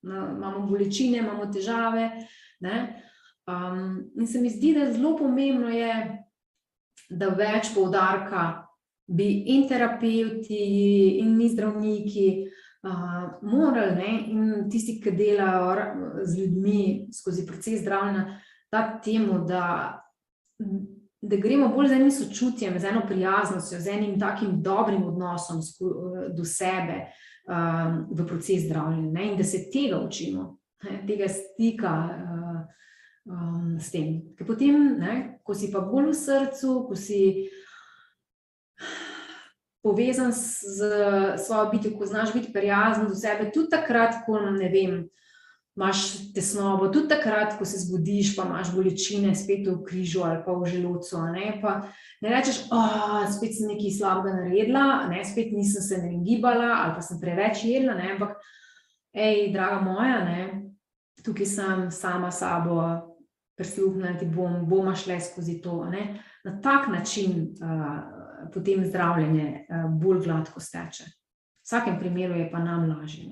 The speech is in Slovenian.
imamo bolečine, imamo težave, ne. In se mi zdi, da zelo pomembno je, da več poudarka bi in terapevti in mi zdravniki morali, ne, in tisti, ki delajo z ljudmi skozi proces zdravljenja, dati temu, da gremo bolj z enim sočutjem, z eno prijaznostjo, z enim takim dobrim odnosom do sebe v proces zdravljenja, ne, in da se tega učimo, ne, tega stika s tem. Ker potem, ne, ko si pa bolj v srcu, ko si povezan s svojo bitjo, ko znaš biti prijazen do sebe, tudi takrat, ko, ne vem, imaš tesnobo, tudi takrat, ko se zbudiš, pa imaš bolečine spet v križu ali pa v želodcu, ne, pa ne rečeš, spet sem nekaj slabega naredila, ne, spet nisem se ne gibala ali pa sem preveč jedla, ne, ampak, draga moja, ne, tukaj sem sama sabo, prisluhniti bom šle skozi to, ne, na tak način potem zdravljenje bolj gladko steče. V vsakem primeru je pa nam lažje.